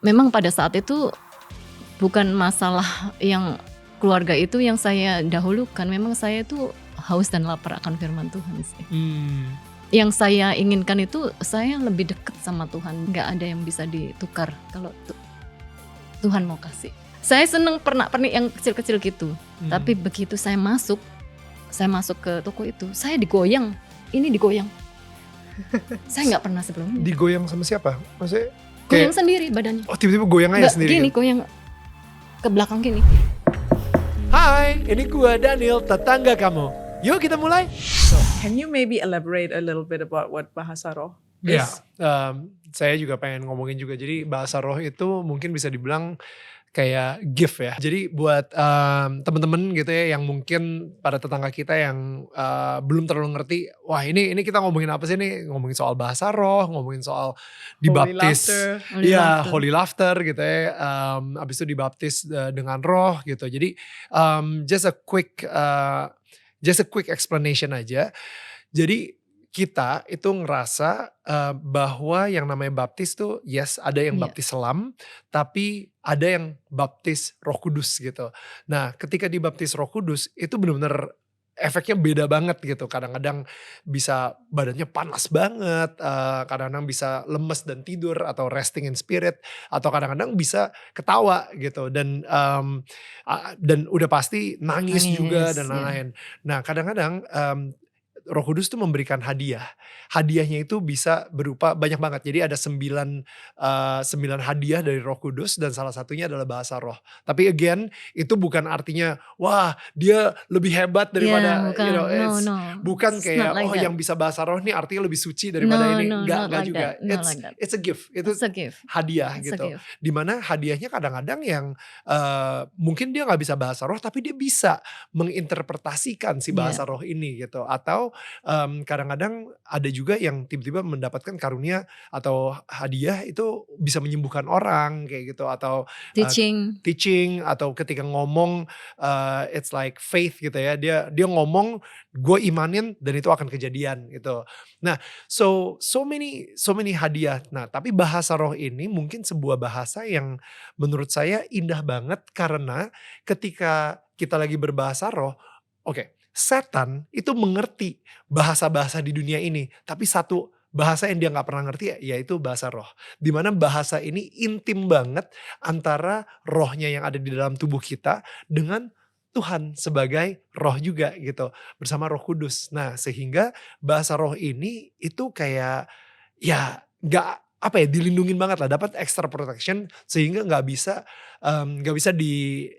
memang pada saat itu bukan masalah yang keluarga itu yang saya dahulukan. Memang saya tuh haus dan lapar akan firman Tuhan sih. Yang saya inginkan itu saya lebih dekat sama Tuhan. Gak ada yang bisa ditukar kalau Tuhan mau kasih. Saya seneng pernak-pernik yang kecil-kecil gitu. Tapi begitu saya masuk ke toko itu, saya digoyang. Ini digoyang. Saya gak pernah sebelumnya. Digoyang sama siapa? Maksudnya goyang sendiri badannya. Oh, tiba-tiba goyang aja sendiri. Gini, goyang ke belakang gini. Hai, ini gua Daniel, tetangga kamu. Yuk kita mulai. So, can you maybe elaborate a little bit about what bahasa roh is? Ya, saya juga pengen ngomongin juga. Jadi bahasa roh itu mungkin bisa dibilang kayak gift ya. Jadi buat teman-teman gitu ya yang mungkin pada tetangga kita yang belum terlalu ngerti, wah ini kita ngomongin apa sih nih? Ngomongin soal bahasa roh, ngomongin soal dibaptis, holy laughter gitu ya. Abis itu dibaptis dengan roh gitu. Jadi just a quick explanation aja. Jadi kita itu ngerasa bahwa yang namanya baptis tuh yes ada yang baptis selam, tapi ada yang baptis Roh Kudus gitu. Nah ketika dibaptis Roh Kudus itu benar-benar efeknya beda banget gitu. Kadang-kadang bisa badannya panas banget, kadang-kadang bisa lemes dan tidur atau resting in spirit, atau kadang-kadang bisa ketawa gitu dan udah pasti nangis juga dan lain-lain. Nah kadang-kadang Roh Kudus tuh memberikan hadiah. Hadiahnya itu bisa berupa banyak banget. Jadi ada 9 hadiah dari Roh Kudus dan salah satunya adalah bahasa roh. Tapi again itu bukan artinya wah dia lebih hebat daripada bukan kayak like yang bisa bahasa roh nih artinya lebih suci daripada ini. Enggak like juga. It's a gift. Itu hadiah gitu. Dimana hadiahnya kadang-kadang yang mungkin dia gak bisa bahasa roh tapi dia bisa menginterpretasikan si bahasa roh ini gitu. Atau kadang-kadang ada juga yang tiba-tiba mendapatkan karunia atau hadiah itu bisa menyembuhkan orang kayak gitu atau teaching atau ketika ngomong it's like faith gitu ya dia ngomong gue imanin dan itu akan kejadian gitu. Nah so many hadiah. Nah tapi bahasa roh ini mungkin sebuah bahasa yang menurut saya indah banget karena ketika kita lagi berbahasa roh, setan itu mengerti bahasa-bahasa di dunia ini. Tapi satu bahasa yang dia gak pernah ngerti yaitu bahasa roh. Dimana bahasa ini intim banget antara rohnya yang ada di dalam tubuh kita dengan Tuhan sebagai roh juga gitu. Bersama Roh Kudus. Nah sehingga bahasa roh ini itu kayak ya gak dilindungin banget lah. Dapat extra protection sehingga gak bisa di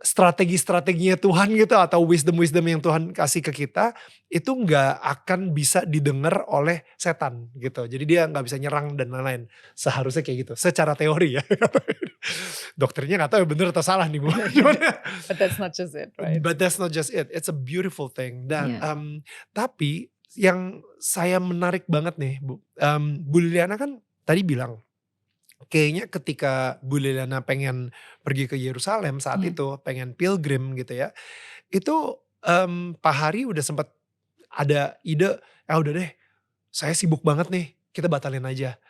strategi-strateginya Tuhan gitu atau wisdom yang Tuhan kasih ke kita itu nggak akan bisa didengar oleh setan gitu. Jadi dia nggak bisa nyerang dan lain-lain. Seharusnya kayak gitu. Secara teori ya. Dokternya nggak tahu bener atau salah nih Bu. But that's not just it, right? But that's not just it. It's a beautiful thing. Dan tapi yang saya menarik banget nih Bu. Bu Liliana kan tadi bilang kayaknya ketika Bu Liliana pengen pergi ke Yerusalem saat itu, pengen pilgrim gitu ya. Itu Pak Hari udah sempat ada ide, udah deh saya sibuk banget nih, kita batalin aja.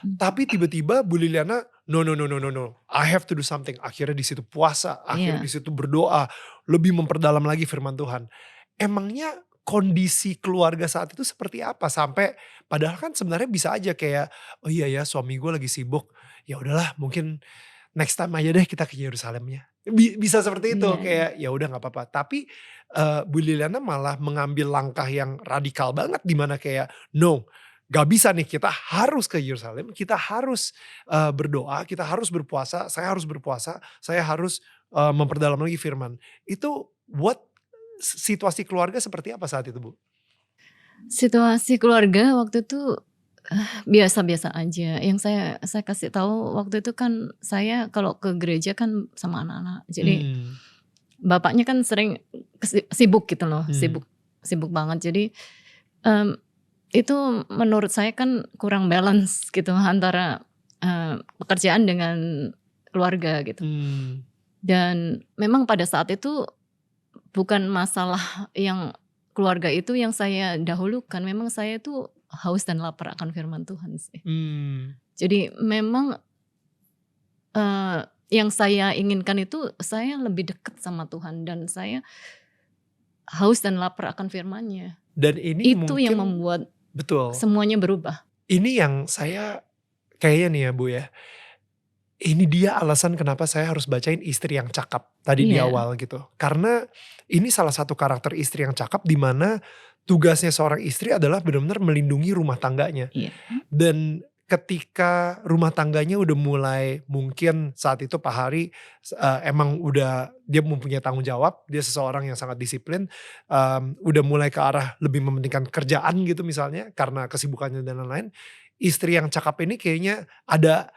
Tapi tiba-tiba Bu Liliana, no, I have to do something. Akhirnya di situ puasa, akhirnya di situ berdoa, lebih memperdalam lagi firman Tuhan. Emangnya kondisi keluarga saat itu seperti apa sampai padahal kan sebenarnya bisa aja kayak oh iya ya suami gue lagi sibuk ya udahlah mungkin next time aja deh kita ke Yerusalemnya bisa seperti itu kayak ya udah nggak apa-apa tapi Bu Liliana malah mengambil langkah yang radikal banget dimana kayak no gak bisa nih kita harus ke Yerusalem kita harus berdoa kita harus berpuasa saya harus memperdalam lagi firman itu situasi keluarga seperti apa saat itu Bu? Situasi keluarga waktu itu biasa-biasa aja. Yang saya kasih tahu waktu itu kan saya kalau ke gereja kan sama anak-anak. Jadi bapaknya kan sering sibuk gitu loh, sibuk banget. Jadi itu menurut saya kan kurang balance gitu antara pekerjaan dengan keluarga gitu. Dan memang pada saat itu bukan masalah yang keluarga itu yang saya dahulukan. Memang saya tuh haus dan lapar akan firman Tuhan sih. Jadi memang yang saya inginkan itu saya lebih dekat sama Tuhan dan saya haus dan lapar akan firman-Nya. Dan ini Itu yang mungkin membuat betul. semuanya berubah. Ini yang saya kayaknya nih ya Bu ya. Ini dia alasan kenapa saya harus bacain Istri yang Cakap tadi di Iya. awal gitu. Karena ini salah satu karakter istri yang cakap di mana tugasnya seorang istri adalah benar-benar melindungi rumah tangganya. Iya. Dan ketika rumah tangganya udah mulai, mungkin saat itu Pak Hari emang udah dia mempunyai tanggung jawab, dia seseorang yang sangat disiplin, udah mulai ke arah lebih mementingkan kerjaan gitu misalnya karena kesibukannya dan lain-lain. Istri yang cakap ini kayaknya ada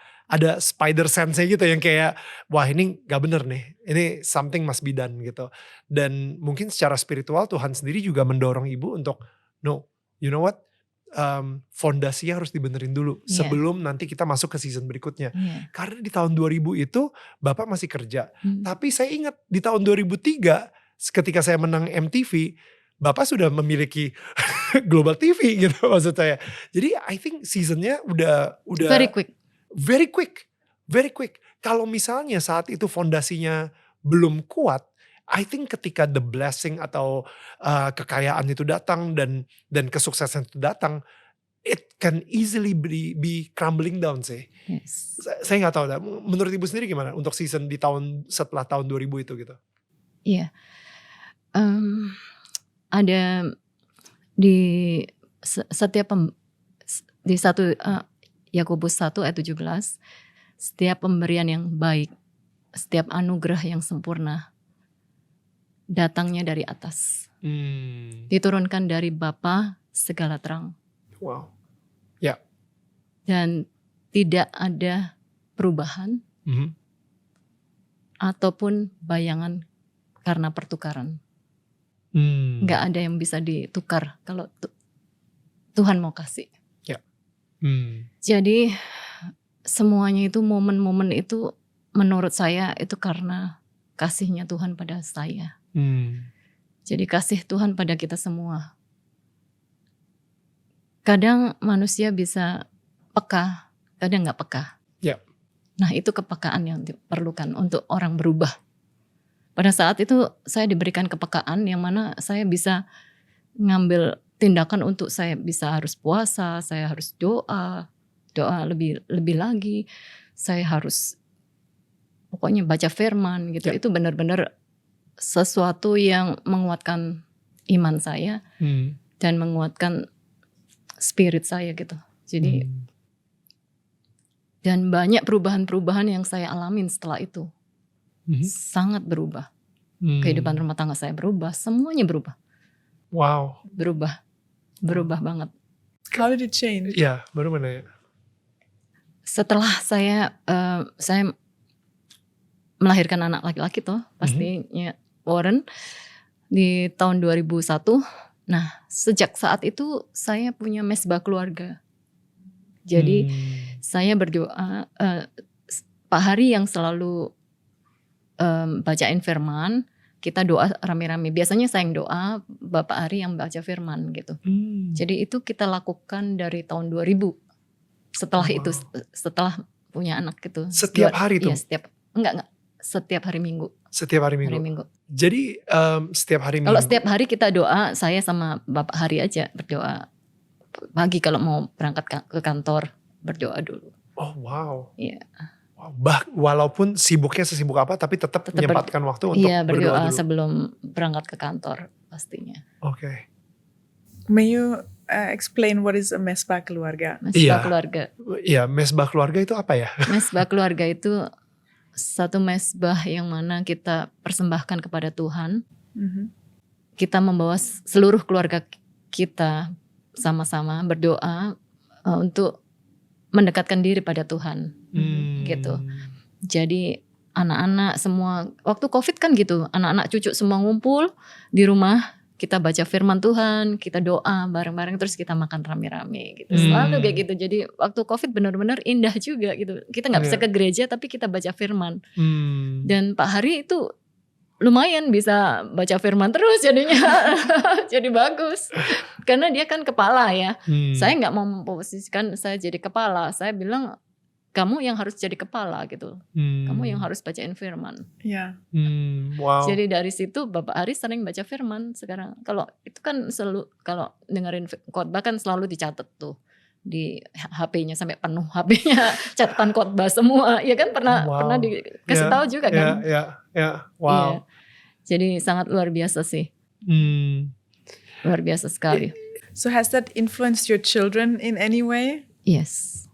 spider sense-nya gitu yang kayak wah ini gak bener nih, ini something must be done gitu. Dan mungkin secara spiritual Tuhan sendiri juga mendorong ibu untuk no, you know what, fondasinya harus dibenerin dulu sebelum nanti kita masuk ke season berikutnya. Karena di tahun 2000 itu Bapak masih kerja. Tapi saya ingat di tahun 2003 ketika saya menang MTV, Bapak sudah memiliki Global TV gitu maksud saya. Jadi I think seasonnya udah very quick. Kalau misalnya saat itu fondasinya belum kuat, I think ketika the blessing atau kekayaan itu datang dan kesuksesan itu datang, it can easily be crumbling down sih. Yes. Saya nggak tahu, menurut Ibu sendiri gimana untuk season di tahun setelah tahun 2000 itu gitu? Iya, ada di setiap di 1 Yakobus 1 ayat 17, setiap pemberian yang baik, setiap anugerah yang sempurna datangnya dari atas. Diturunkan dari Bapa segala terang. Wow. Ya. Dan tidak ada perubahan ataupun bayangan karena pertukaran. Nggak ada yang bisa ditukar kalau Tuhan mau kasih. Ya. Jadi semuanya itu momen-momen itu menurut saya itu karena kasihnya Tuhan pada saya. Jadi kasih Tuhan pada kita semua. Kadang manusia bisa peka, kadang nggak peka. Ya. Nah itu kepekaan yang diperlukan untuk orang berubah. Pada saat itu saya diberikan kepekaan yang mana saya bisa ngambil tindakan untuk saya bisa harus puasa, saya harus doa lebih lagi, saya harus pokoknya baca firman gitu. Itu benar-benar sesuatu yang menguatkan iman saya dan menguatkan spirit saya gitu. Jadi dan banyak perubahan-perubahan yang saya alamin setelah itu. Sangat berubah. Kehidupan rumah tangga saya berubah, semuanya berubah. Wow. Berubah banget. How did it change? Iya, baru mana ya? Setelah saya melahirkan anak laki-laki tuh, pastinya Warren di tahun 2001. Nah, sejak saat itu saya punya mesbah keluarga. Jadi saya berdoa, Pak Hari yang selalu bacain firman, kita doa rame-rame. Biasanya saya yang doa, Bapak Hari yang baca firman gitu. Jadi itu kita lakukan dari tahun 2000. Setelah itu, setelah punya anak gitu. Setiap hari tuh? Iya, enggak. Setiap hari Minggu. Setiap hari Minggu. Jadi setiap hari Minggu. Kalau setiap hari kita doa, saya sama Bapak Hari aja berdoa. Pagi kalau mau berangkat ke kantor, berdoa dulu. Oh wow. Iya. Wow. Walaupun sibuknya sesibuk apa, tapi tetap menyempatkan waktu untuk berdoa dulu. Sebelum berangkat ke kantor pastinya. Oke. May you explain what is a mesbah keluarga? Mesbah keluarga. Iya, mesbah keluarga itu apa ya? Mesbah keluarga itu satu mesbah yang mana kita persembahkan kepada Tuhan. Kita membawa seluruh keluarga kita sama-sama berdoa untuk mendekatkan diri pada Tuhan. Gitu. Jadi anak-anak semua, waktu COVID kan gitu, anak-anak cucu semua ngumpul di rumah, kita baca firman Tuhan, kita doa bareng-bareng, terus kita makan rame-rame gitu. Selalu kayak gitu. Jadi waktu COVID benar-benar indah juga gitu. Kita gak bisa ke gereja tapi kita baca firman. Dan Pak Hari itu lumayan bisa baca firman terus jadinya. Jadi bagus. Karena dia kan kepala ya. Saya gak mau memposisikan saya jadi kepala. Saya bilang kamu yang harus jadi kepala gitu. Kamu yang harus bacain firman. Yeah. Wow. Jadi dari situ Bapak Aris sering baca firman sekarang. Kalau itu kan selalu kalau dengerin khotbah kan selalu dicatat tuh di HP-nya sampai penuh HP-nya catatan khotbah semua. Ya kan pernah dikasih tahu juga kan? Ya. Wow. Iya. Jadi sangat luar biasa sih. Luar biasa sekali. So has that influenced your children in any way? Yes.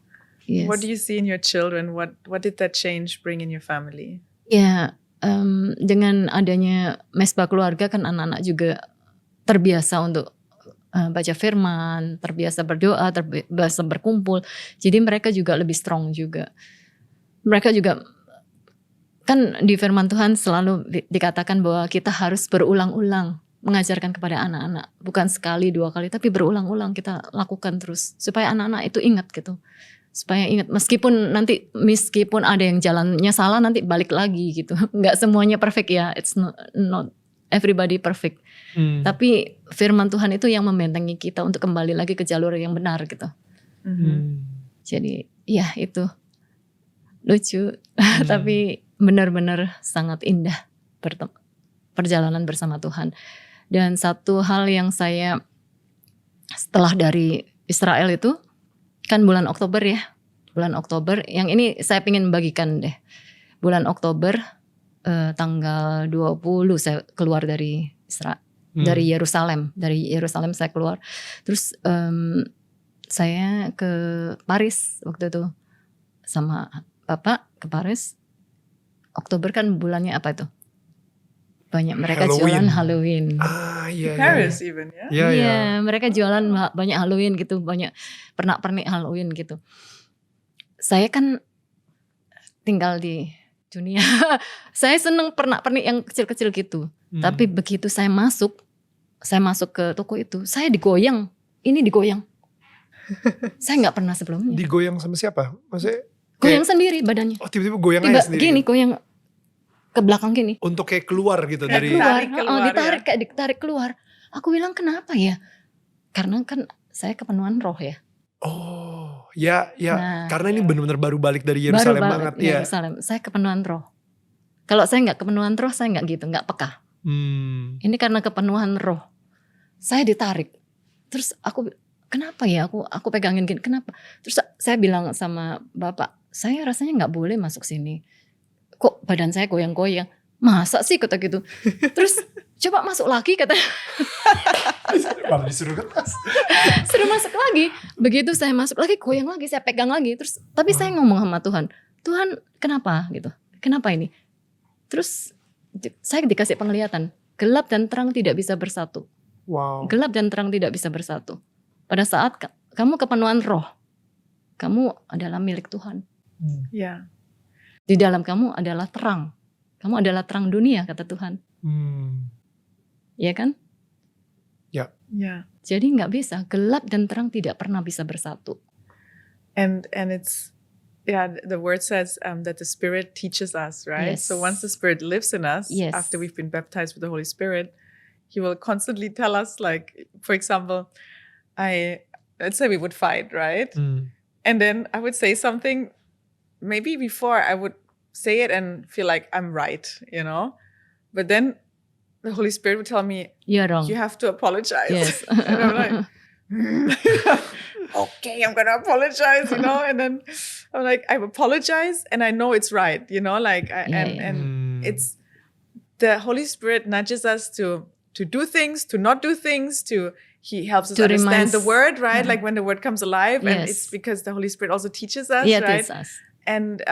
What do you see in your children? What did that change bring in your family? Ya, dengan adanya mesbah keluarga kan anak-anak juga terbiasa untuk baca firman, terbiasa berdoa, terbiasa berkumpul. Jadi mereka juga lebih strong juga. Mereka juga kan di firman Tuhan selalu dikatakan bahwa kita harus berulang-ulang mengajarkan kepada anak-anak. Bukan sekali, 2 kali, tapi berulang-ulang kita lakukan terus. Supaya anak-anak itu ingat gitu. Supaya ingat meskipun ada yang jalannya salah nanti balik lagi gitu. Nggak semuanya perfect ya. It's not everybody perfect. Tapi firman Tuhan itu yang membentengi kita untuk kembali lagi ke jalur yang benar gitu. Jadi ya itu lucu tapi benar-benar sangat indah perjalanan bersama Tuhan. Dan satu hal yang saya setelah dari Israel itu kan bulan Oktober ya. Bulan Oktober yang ini saya ingin bagikan deh. Bulan Oktober tanggal 20 saya keluar dari dari Yerusalem. Dari Yerusalem saya keluar. Terus saya ke Paris waktu itu sama Bapak ke Paris. Oktober kan bulannya apa itu? Banyak mereka jualan Halloween. Iya. Paris even ya. Iya, mereka jualan banyak Halloween gitu, banyak pernak-pernik Halloween gitu. Saya kan tinggal di dunia. Saya seneng pernak-pernik yang kecil-kecil gitu. Tapi begitu saya masuk ke toko itu, saya digoyang. Ini digoyang. Saya nggak pernah sebelumnya. Digoyang sama siapa? Maksudnya goyang sendiri badannya. Oh, tiba-tiba goyang aja sendiri. Gini, goyang ke belakang gini. Untuk kayak keluar gitu dari ditarik kayak ditarik keluar. Aku bilang kenapa ya? Karena kan saya kepenuhan roh ya. Oh, ya. Nah, karena ini benar-benar baru balik dari Yerusalem banget ya. Yerusalem. Saya kepenuhan roh. Kalau saya nggak kepenuhan roh, saya nggak gitu, nggak peka. Ini karena kepenuhan roh. Saya ditarik. Terus kenapa ya? Aku pegangin gini. Kenapa? Terus saya bilang sama Bapak, saya rasanya nggak boleh masuk sini. Kok badan saya goyang-goyang? Masa sih kata gitu. Terus coba masuk lagi katanya. Malah disuruh ketas. Suruh masuk lagi. Begitu saya masuk lagi, goyang lagi, saya pegang lagi. Terus tapi saya ngomong sama Tuhan, Tuhan kenapa gitu? Kenapa ini? Terus saya dikasih penglihatan, gelap dan terang tidak bisa bersatu. Wow. Gelap dan terang tidak bisa bersatu. Pada saat kamu kepenuhan roh, kamu adalah milik Tuhan. Ya. Di dalam kamu adalah terang. Kamu adalah terang dunia kata Tuhan. Iya kan? Ya. Yeah. Jadi nggak bisa, gelap dan terang tidak pernah bisa bersatu. And it's the word says that the Spirit teaches us, right? Yes. So once the Spirit lives in us, Yes. after we've been baptized with the Holy Spirit, He will constantly tell us, like, for example, let's say we would fight, right? And then I would say something. Maybe before I would say it and feel like I'm right, you know, but then the Holy Spirit would tell me, You're wrong. You have to apologize. Yes. And I'm like, okay, I'm gonna apologize, you know. And then I'm like, I apologize, and I know it's right, you know, like, and it's the Holy Spirit nudges us to do things, to not do things, He helps us understand the word, right? Like when the word comes alive, and it's because the Holy Spirit also teaches us, right? Teaches us. And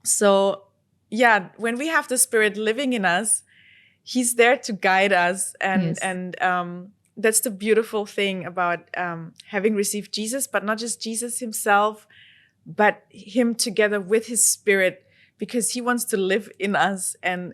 so, yeah, when we have the Spirit living in us, He's there to guide us. And that's the beautiful thing about having received Jesus, but not just Jesus Himself, but Him together with His Spirit, because He wants to live in us. And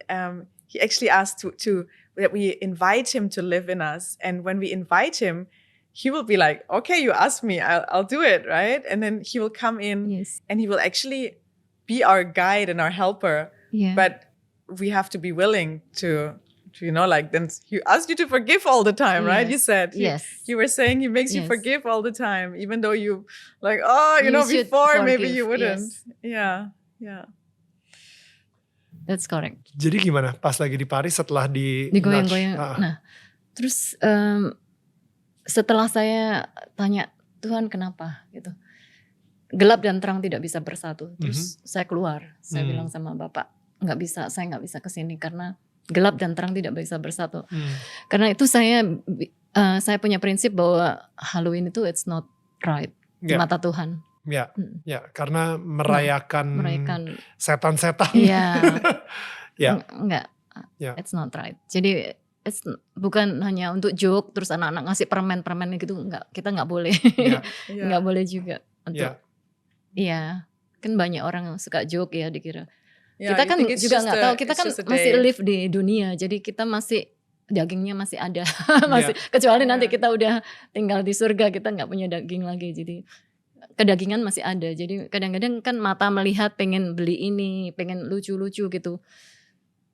He actually asked that we invite Him to live in us. And when we invite Him, He will be like, okay, you asked me, I'll do it, right? And then He will come in and He will actually be our guide and our helper. Yeah. But we have to be willing to like then he asked you to forgive all the time, right? You Yes. said Yes. you were saying he makes you Yes. forgive all the time, even though you like, You should before maybe forgive, you wouldn't. yes. Yeah. That's correct. Jadi gimana pas lagi di Paris setelah di Digoyang-goyang. nudge? Nah, terus setelah saya tanya Tuhan kenapa gitu, gelap dan terang tidak bisa bersatu. Terus saya keluar, saya bilang sama Bapak, saya nggak bisa kesini karena gelap dan terang tidak bisa bersatu. Karena itu saya punya prinsip bahwa Halloween itu it's not right di Ya. mata Tuhan. Ya, karena merayakan setan-setan. Iya. Ya. Enggak. Ya. It's not right. Jadi bukan hanya untuk joke terus anak-anak ngasih permen-permen gitu, enggak. Kita enggak boleh. Ya. Enggak boleh juga untuk. Ya. Iya. Kan banyak orang yang suka joke ya dikira. Yeah, Kita you kan think it's juga just nggak tahu, kita it's kan just a masih day. live di dunia, jadi kita masih dagingnya masih ada, masih kecuali nanti kita udah tinggal di surga, kita nggak punya daging lagi, jadi kedagingan masih ada. Jadi kadang-kadang kan mata melihat pengen beli ini, pengen lucu-lucu gitu,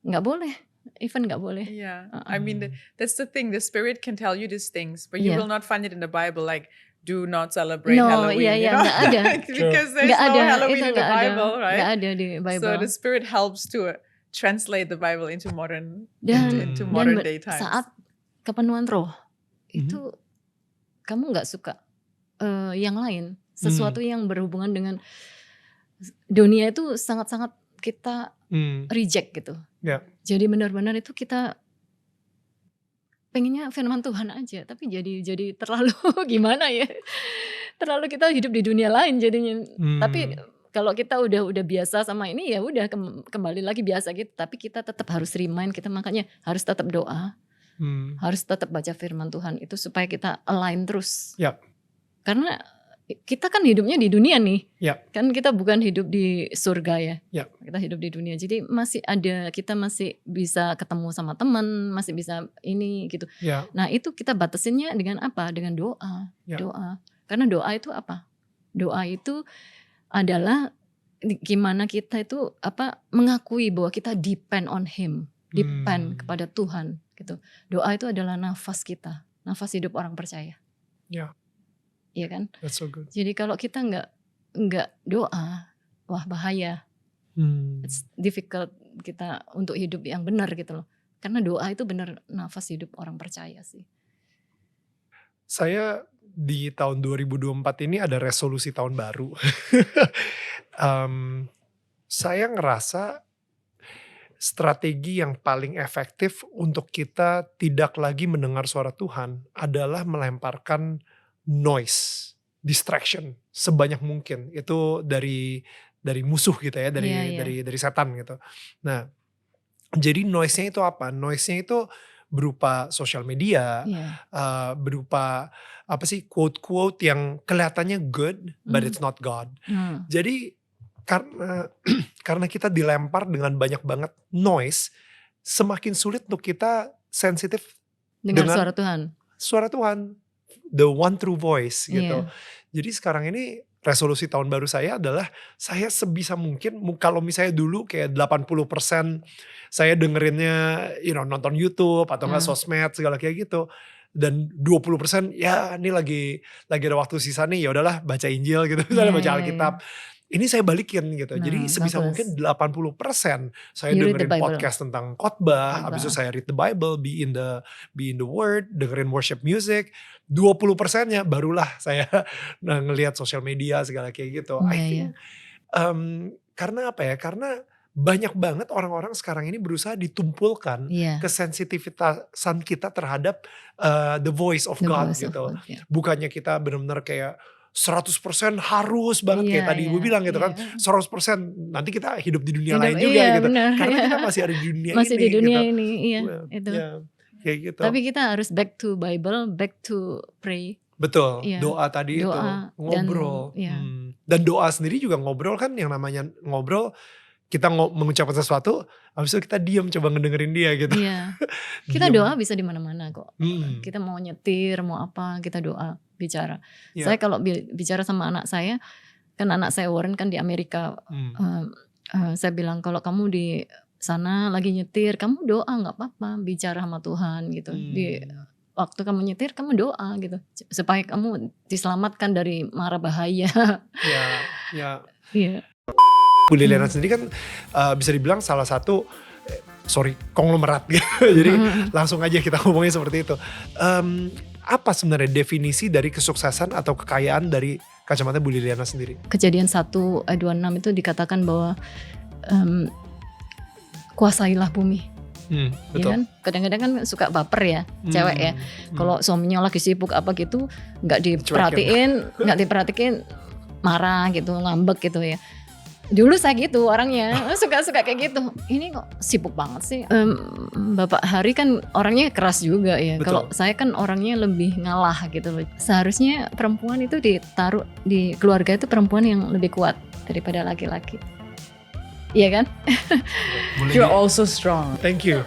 nggak boleh, even nggak boleh. Yeah, I mean that's the thing. The Spirit can tell you these things, but you will not find it in the Bible. Like, do not celebrate Halloween. Iya, nggak ada. Because there's Nggak no ada, Halloween itu in the nggak ada. Bible, right? Nggak ada di Bible. So the Spirit helps to translate the Bible into modern day times. Saat kepenuhan Roh itu kamu nggak suka yang lain, sesuatu yang berhubungan dengan dunia itu sangat-sangat kita reject gitu. Ya. Jadi benar-benar itu kita pengennya firman Tuhan aja, tapi jadi terlalu gimana ya? Terlalu kita hidup di dunia lain jadinya. Tapi kalau kita udah biasa sama ini ya udah kembali lagi biasa gitu. Tapi kita tetap harus remind, kita makanya harus tetap doa, harus tetap baca firman Tuhan itu supaya kita align terus. Yep. Karena kita kan hidupnya di dunia nih, Yep. kan kita bukan hidup di surga ya, Yep. kita hidup di dunia. Jadi kita masih bisa ketemu sama teman, masih bisa ini gitu. Ya. Nah itu kita batasinnya dengan apa? Dengan doa, doa. Karena doa itu apa? Doa itu adalah gimana kita itu mengakui bahwa kita depend on Him, depend kepada Tuhan gitu. Doa itu adalah nafas kita, nafas hidup orang percaya. Ya. Iya kan? That's so good. Jadi kalau kita nggak doa, wah bahaya. It's difficult kita untuk hidup yang benar gitu loh. Karena doa itu benar nafas hidup orang percaya sih. Saya di tahun 2024 ini ada resolusi tahun baru. Saya ngerasa strategi yang paling efektif untuk kita tidak lagi mendengar suara Tuhan adalah melemparkan noise, distraction sebanyak mungkin. Itu dari musuh gitu ya, dari setan gitu. Nah, jadi noise-nya itu apa? Noise-nya itu berupa sosial media, berupa quote-quote yang kelihatannya good, but it's not God. Jadi karena kita dilempar dengan banyak banget noise, semakin sulit untuk kita sensitif dengan suara Tuhan. The one true voice gitu. Jadi sekarang ini resolusi tahun baru saya adalah saya sebisa mungkin, kalau misalnya dulu kayak 80% saya dengerinnya nonton YouTube atau enggak sosmed segala kayak gitu, dan 20% ya ini lagi ada waktu sisa nih, ya udahlah baca Injil gitu, misalnya baca Alkitab. Ini saya balikin gitu. Jadi sebisa mungkin 80% saya dengerin podcast tentang khotbah, habis itu saya read the Bible, be in the word, dengerin worship music. 20%-nya barulah saya ngelihat sosial media segala kayak gitu. I think karena apa ya? Karena banyak banget orang-orang sekarang ini berusaha ditumpulkan kesensitivitasan kita terhadap the voice of God gitu. Bukannya kita benar-benar kayak 100% harus banget kayak tadi Ibu bilang gitu kan, 100% nanti kita hidup di dunia lain juga gitu. Bener, karena kita masih ada di dunia masih ini di dunia gitu. ini, itu. Kayak gitu. Tapi kita harus back to Bible, back to pray. Betul, doa tadi itu, ngobrol. Dan doa sendiri juga ngobrol kan, yang namanya ngobrol, kita mengucapkan sesuatu, habis itu kita diam coba ngedengerin dia gitu. Iya. Kita doa bisa di mana-mana kok. Kita mau nyetir, mau apa, kita doa, bicara. Saya kalau bicara sama anak saya, kan anak saya Warren kan di Amerika. Saya bilang kalau kamu di sana lagi nyetir, kamu doa nggak apa-apa, bicara sama Tuhan gitu. Di waktu kamu nyetir kamu doa gitu supaya kamu diselamatkan dari mara bahaya. Ya. Iya. Bu Liliana sendiri kan bisa dibilang salah satu konglomerat gitu. Jadi langsung aja kita ngomongin seperti itu. Apa sebenarnya definisi dari kesuksesan atau kekayaan dari kacamata Bu Liliana sendiri? Kejadian 1:26 itu dikatakan bahwa kuasailah bumi. Betul. Ya kan? Kadang-kadang kan suka baper ya, cewek ya. Kalau suaminya lagi sibuk apa gitu, nggak diperhatiin, marah gitu, ngambek gitu ya. Dulu saya gitu orangnya, suka kayak gitu. Ini kok sibuk banget sih. Bapak Hari kan orangnya keras juga ya. Kalau saya kan orangnya lebih ngalah gitu loh. Seharusnya perempuan itu ditaruh di keluarga itu perempuan yang lebih kuat daripada laki-laki. Iya kan? You're also strong. Thank you.